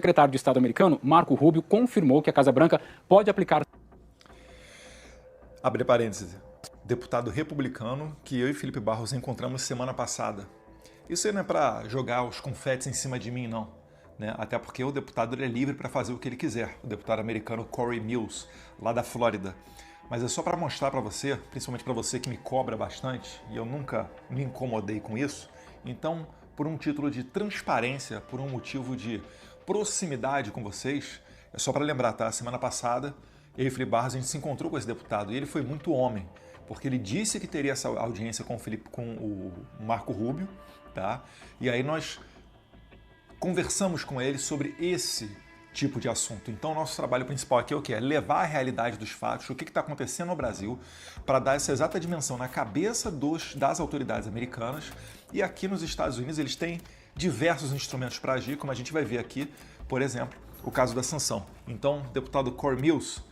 secretário de Estado americano, Marco Rubio, confirmou que a Casa Branca pode aplicar... Abre parênteses. Deputado republicano que eu e Felipe Barros encontramos semana passada. Isso aí não é para jogar os confetes em cima de mim, não. Né? Até porque o deputado ele é livre para fazer o que ele quiser. O deputado americano Corey Mills, lá da Flórida. Mas é só para mostrar para você, principalmente para você que me cobra bastante, e eu nunca me incomodei com isso. Então, por um título de transparência, por um motivo de proximidade com vocês, é só para lembrar, tá? Semana passada, eu e Felipe Barros, a gente se encontrou com esse deputado e ele foi muito homem, porque ele disse que teria essa audiência com o Marco Rubio, tá? E aí nós conversamos com ele sobre esse tipo de assunto. Então, nosso trabalho principal aqui é o quê? É levar a realidade dos fatos, o que está acontecendo no Brasil, para dar essa exata dimensão na cabeça das autoridades americanas. E aqui nos Estados Unidos eles têm diversos instrumentos para agir, como a gente vai ver aqui, por exemplo, o caso da sanção. Então, deputado Corey Mills,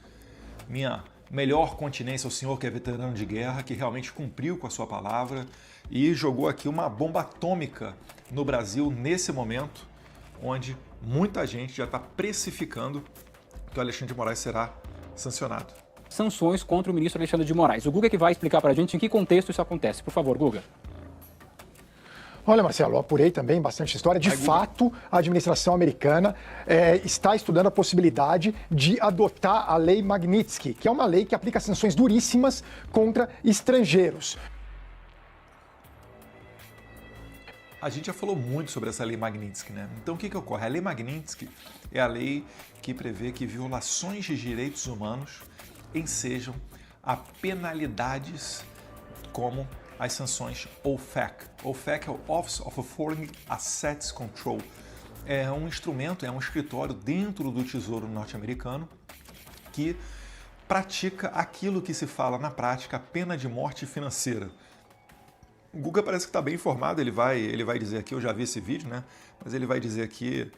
minha melhor continência ao senhor que é veterano de guerra, que realmente cumpriu com a sua palavra e jogou aqui uma bomba atômica no Brasil nesse momento, onde muita gente já está precificando que o Alexandre de Moraes será sancionado. Sanções contra o ministro Alexandre de Moraes. O Guga que vai explicar para a gente em que contexto isso acontece. Por favor, Guga. Olha, Marcelo, eu apurei também bastante história. De fato, a administração americana está estudando a possibilidade de adotar a Lei Magnitsky, que é uma lei que aplica sanções duríssimas contra estrangeiros. A gente já falou muito sobre essa Lei Magnitsky, né? Então o que ocorre? A Lei Magnitsky é a lei que prevê que violações de direitos humanos ensejam a penalidades como as sanções OFAC. OFAC é o Office of Foreign Assets Control. É um instrumento, é um escritório dentro do Tesouro norte-americano que pratica aquilo que se fala na prática, a pena de morte financeira. O Guga parece que está bem informado, ele vai dizer aqui, eu já vi esse vídeo, né? Mas ele vai dizer aqui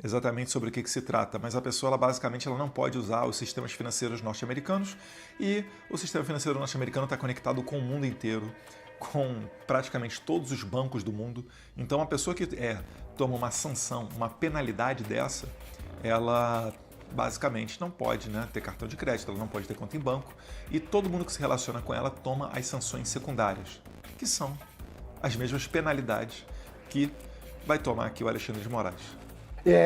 exatamente sobre o que se trata. Mas a pessoa, basicamente, ela não pode usar os sistemas financeiros norte-americanos e o sistema financeiro norte-americano está conectado com o mundo inteiro, com praticamente todos os bancos do mundo. Então, a pessoa que toma uma sanção, uma penalidade dessa, ela basicamente não pode, né, ter cartão de crédito, ela não pode ter conta em banco e todo mundo que se relaciona com ela toma as sanções secundárias, que são as mesmas penalidades que vai tomar aqui o Alexandre de Moraes.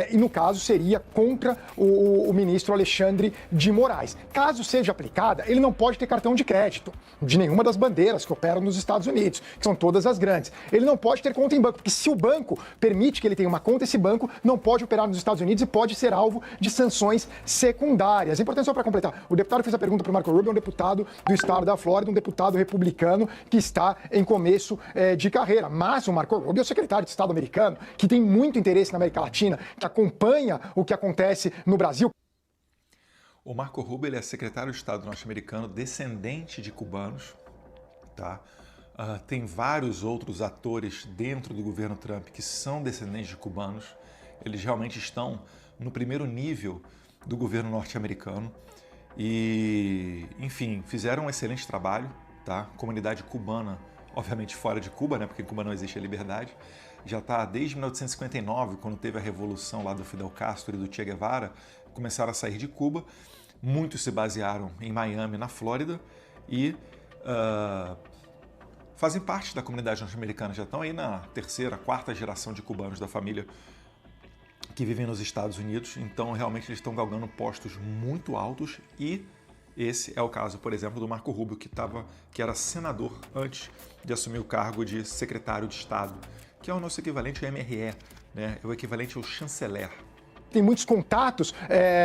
E no caso seria contra o ministro Alexandre de Moraes. Caso seja aplicada, ele não pode ter cartão de crédito de nenhuma das bandeiras que operam nos Estados Unidos, que são todas as grandes. Ele não pode ter conta em banco, porque se o banco permite que ele tenha uma conta, esse banco não pode operar nos Estados Unidos e pode ser alvo de sanções secundárias. É importante só para completar, o deputado fez a pergunta para o Marco Rubio, é um deputado do estado da Flórida, um deputado republicano que está em começo de carreira. Mas o Marco Rubio é o secretário de Estado americano, que tem muito interesse na América Latina, que acompanha o que acontece no Brasil. O Marco Rubio ele é secretário de Estado norte-americano, descendente de cubanos, tá? Tem vários outros atores dentro do governo Trump que são descendentes de cubanos. Eles realmente estão no primeiro nível do governo norte-americano e, enfim, fizeram um excelente trabalho, tá? Comunidade cubana, obviamente fora de Cuba, né? Porque em Cuba não existe a liberdade. Já está desde 1959, quando teve a revolução lá do Fidel Castro e do Che Guevara, começaram a sair de Cuba. Muitos se basearam em Miami, na Flórida, e fazem parte da comunidade norte-americana. Já estão aí na terceira, quarta geração de cubanos da família que vivem nos Estados Unidos. Então, realmente, eles estão galgando postos muito altos e esse é o caso, por exemplo, do Marco Rubio, que era senador antes de assumir o cargo de secretário de Estado, que é o nosso equivalente ao MRE, né? É o equivalente ao chanceler. Tem muitos contatos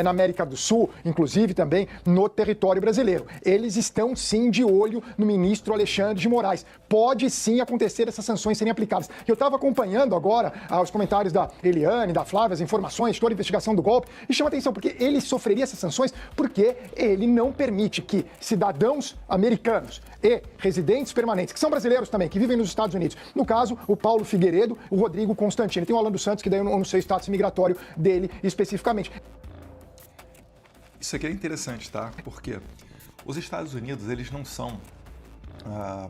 na América do Sul, inclusive também no território brasileiro. Eles estão sim de olho no ministro Alexandre de Moraes. Pode sim acontecer essas sanções serem aplicadas. Eu estava acompanhando agora os comentários da Eliane, da Flávia, as informações, toda a investigação do golpe, e chama atenção porque ele sofreria essas sanções porque ele não permite que cidadãos americanos e residentes permanentes, que são brasileiros também, que vivem nos Estados Unidos, no caso, o Paulo Figueiredo, o Rodrigo Constantino, tem o Orlando Santos, que daí eu não sei o status migratório dele especificamente. Isso aqui é interessante, tá? Porque os Estados Unidos, eles não são,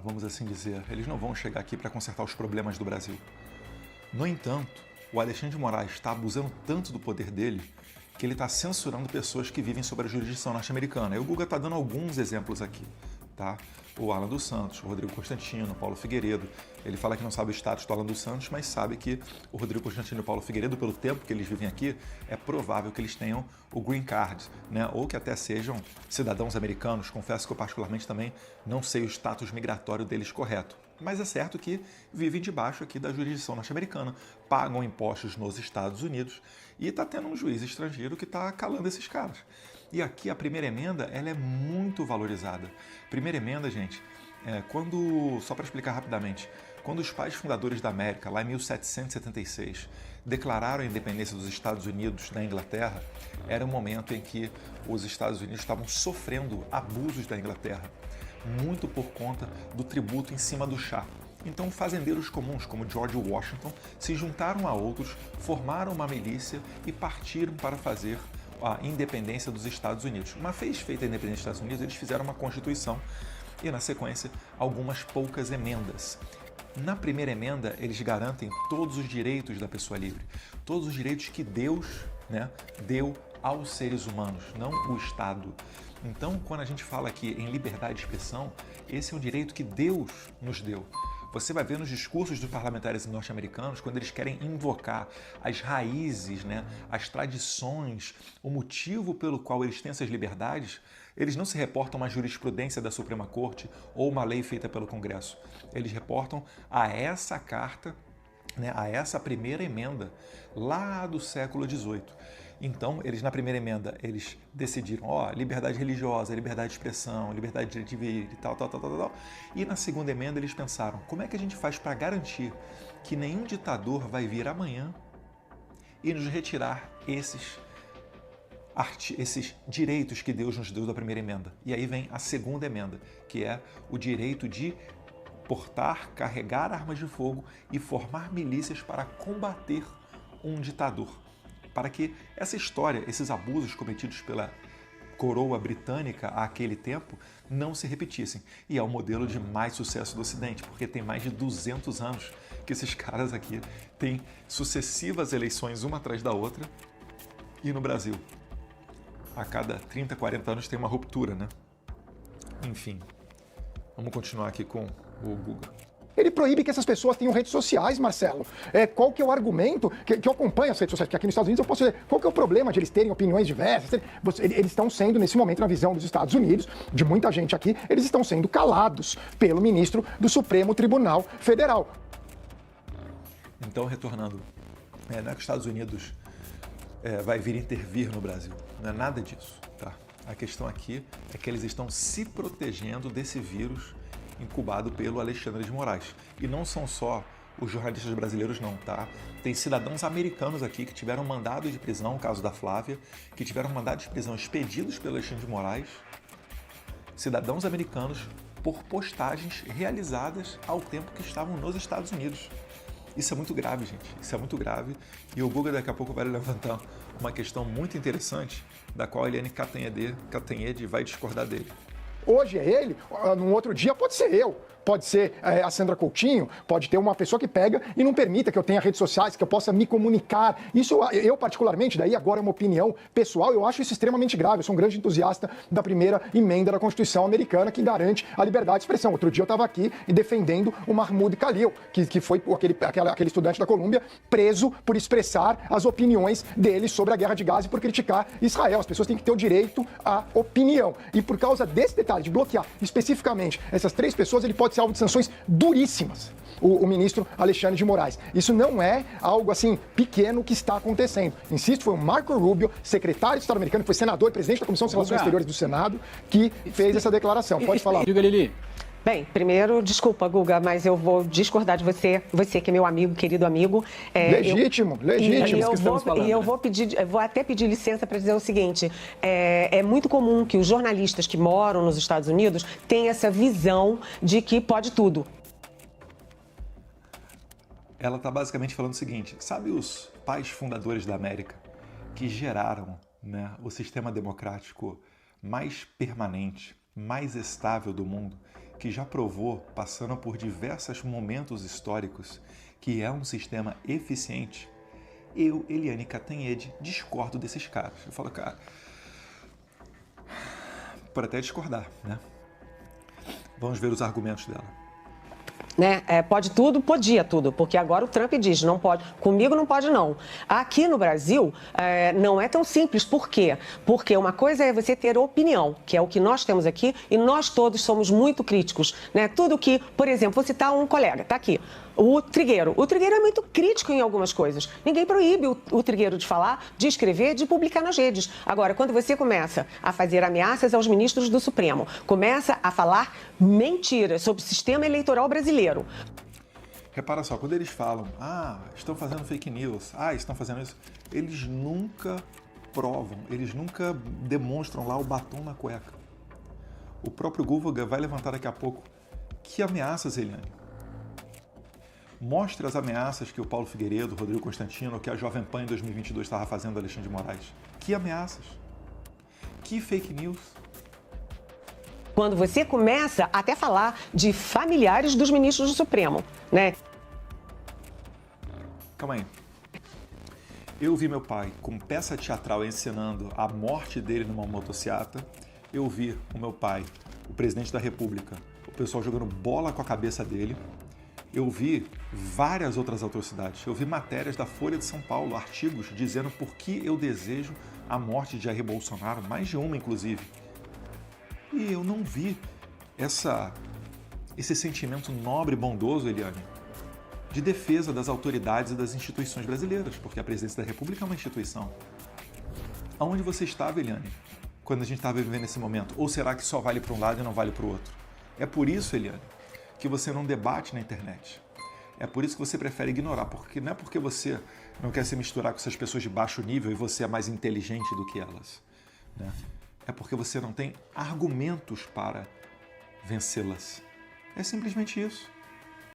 vamos assim dizer, eles não vão chegar aqui para consertar os problemas do Brasil. No entanto, o Alexandre de Moraes está abusando tanto do poder dele que ele está censurando pessoas que vivem sob a jurisdição norte-americana. E o Guga está dando alguns exemplos aqui, tá? O Alan dos Santos, o Rodrigo Constantino, o Paulo Figueiredo. Ele fala que não sabe o status do Alan dos Santos, mas sabe que o Rodrigo Constantino e o Paulo Figueiredo, pelo tempo que eles vivem aqui, é provável que eles tenham o green card, né? Ou que até sejam cidadãos americanos. Confesso que eu particularmente também não sei o status migratório deles correto. Mas é certo que vivem debaixo aqui da jurisdição norte-americana, pagam impostos nos Estados Unidos e está tendo um juiz estrangeiro que está calando esses caras. E aqui a primeira emenda, ela é muito valorizada. Primeira emenda, gente, só para explicar rapidamente, quando os pais fundadores da América, lá em 1776, declararam a independência dos Estados Unidos da Inglaterra, era um momento em que os Estados Unidos estavam sofrendo abusos da Inglaterra, muito por conta do tributo em cima do chá. Então, fazendeiros comuns, como George Washington, se juntaram a outros, formaram uma milícia e partiram para fazer a independência dos Estados Unidos. Uma vez feita a independência dos Estados Unidos, eles fizeram uma Constituição e, na sequência, algumas poucas emendas. Na primeira emenda, eles garantem todos os direitos da pessoa livre, todos os direitos que Deus, deu aos seres humanos, não o Estado. Então, quando a gente fala aqui em liberdade de expressão, esse é um direito que Deus nos deu. Você vai ver nos discursos dos parlamentares norte-americanos, quando eles querem invocar as raízes, as tradições, o motivo pelo qual eles têm essas liberdades, eles não se reportam a uma jurisprudência da Suprema Corte ou uma lei feita pelo Congresso. Eles reportam a essa carta, a essa primeira emenda lá do século XVIII. Então, eles na primeira emenda, eles decidiram, liberdade religiosa, liberdade de expressão, liberdade de direito de vir e tal. E na segunda emenda, eles pensaram, como é que a gente faz para garantir que nenhum ditador vai vir amanhã e nos retirar esses direitos que Deus nos deu da primeira emenda? E aí vem a segunda emenda, que é o direito de portar, carregar armas de fogo e formar milícias para combater um ditador. Para que essa história, esses abusos cometidos pela coroa britânica àquele tempo, não se repetissem. E é o modelo de mais sucesso do Ocidente, porque tem mais de 200 anos que esses caras aqui têm sucessivas eleições uma atrás da outra. E no Brasil, a cada 30, 40 anos tem uma ruptura, Enfim, vamos continuar aqui com o Guga. Ele proíbe que essas pessoas tenham redes sociais, Marcelo. Qual que é o argumento que eu acompanho as redes sociais? Porque aqui nos Estados Unidos eu posso dizer, qual que é o problema de eles terem opiniões diversas? Eles estão sendo, nesse momento, na visão dos Estados Unidos, de muita gente aqui, eles estão sendo calados pelo ministro do Supremo Tribunal Federal. Então, retornando, não é que os Estados Unidos vai vir intervir no Brasil. Não é nada disso, tá? A questão aqui é que eles estão se protegendo desse vírus incubado pelo Alexandre de Moraes. E não são só os jornalistas brasileiros não, tá? Tem cidadãos americanos aqui que tiveram mandado de prisão, o caso da Flávia, que tiveram mandado de prisão expedidos pelo Alexandre de Moraes, cidadãos americanos, por postagens realizadas ao tempo que estavam nos Estados Unidos. Isso é muito grave, gente. Isso é muito grave. E o Guga daqui a pouco vai levantar uma questão muito interessante, da qual a Eliane Cantanhede vai discordar dele. Hoje é ele, num outro dia pode ser eu, pode ser a Sandra Coutinho, pode ter uma pessoa que pega e não permita que eu tenha redes sociais, que eu possa me comunicar. Isso eu particularmente, daí agora é uma opinião pessoal, eu acho isso extremamente grave. Eu sou um grande entusiasta da primeira emenda da Constituição americana que garante a liberdade de expressão. Outro dia eu estava aqui defendendo o Mahmoud Khalil, que foi aquele estudante da Colômbia preso por expressar as opiniões dele sobre a guerra de Gaza e por criticar Israel. As pessoas têm que ter o direito à opinião. E por causa desse detalhe de bloquear especificamente essas 3 pessoas, ele pode ser alvo de sanções duríssimas, o ministro Alexandre de Moraes. Isso não é algo assim pequeno que está acontecendo. Insisto, foi o Marco Rubio, secretário de Estado americano, que foi senador e presidente da Comissão de Relações Exteriores do Senado, que fez essa declaração. Pode falar. Diga, Lili. Bem, primeiro, desculpa, Guga, mas eu vou discordar de você. Você que é meu amigo, querido amigo. Legítimo. E eu vou até pedir licença para dizer o seguinte. É muito comum que os jornalistas que moram nos Estados Unidos tenham essa visão de que pode tudo. Ela está basicamente falando o seguinte, sabe os pais fundadores da América que geraram, o sistema democrático mais permanente, mais estável do mundo, que já provou, passando por diversos momentos históricos, que é um sistema eficiente? Eu, Eliane Cantanhede, discordo desses caras. Eu falo, cara, por até discordar, né? Vamos ver os argumentos dela. Né? Pode tudo, podia tudo, porque agora o Trump diz, não pode, comigo não pode não. Aqui no Brasil, não é tão simples. Por quê? Porque uma coisa é você ter opinião, que é o que nós temos aqui, e nós todos somos muito críticos, né? Tudo que, por exemplo, vou citar um colega, tá aqui, o Trigueiro. O Trigueiro é muito crítico em algumas coisas. Ninguém proíbe o Trigueiro de falar, de escrever, de publicar nas redes. Agora, quando você começa a fazer ameaças aos ministros do Supremo, começa a falar mentiras sobre o sistema eleitoral brasileiro. Repara só, quando eles falam, estão fazendo fake news, estão fazendo isso, eles nunca provam, eles nunca demonstram lá o batom na cueca. O próprio Gulliver vai levantar daqui a pouco. Que ameaças, Eliane? Mostre as ameaças que o Paulo Figueiredo, o Rodrigo Constantino, que a Jovem Pan em 2022 estava fazendo, Alexandre de Moraes. Que ameaças? Que fake news? Quando você começa até a falar de familiares dos ministros do Supremo, né? Calma aí. Eu vi meu pai com peça teatral encenando a morte dele numa motociata. Eu vi o meu pai, o presidente da República, o pessoal jogando bola com a cabeça dele. Eu vi várias outras atrocidades. Eu vi matérias da Folha de São Paulo, artigos dizendo por que eu desejo a morte de Jair Bolsonaro, mais de uma inclusive. E eu não vi esse sentimento nobre e bondoso, Eliane, de defesa das autoridades e das instituições brasileiras, porque a presidência da República é uma instituição. Aonde você estava, Eliane, quando a gente estava vivendo esse momento? Ou será que só vale para um lado e não vale para o outro? É por isso, Eliane, que você não debate na internet. É por isso que você prefere ignorar, porque não é porque você não quer se misturar com essas pessoas de baixo nível e você é mais inteligente do que elas, né? É porque você não tem argumentos para vencê-las. É simplesmente isso.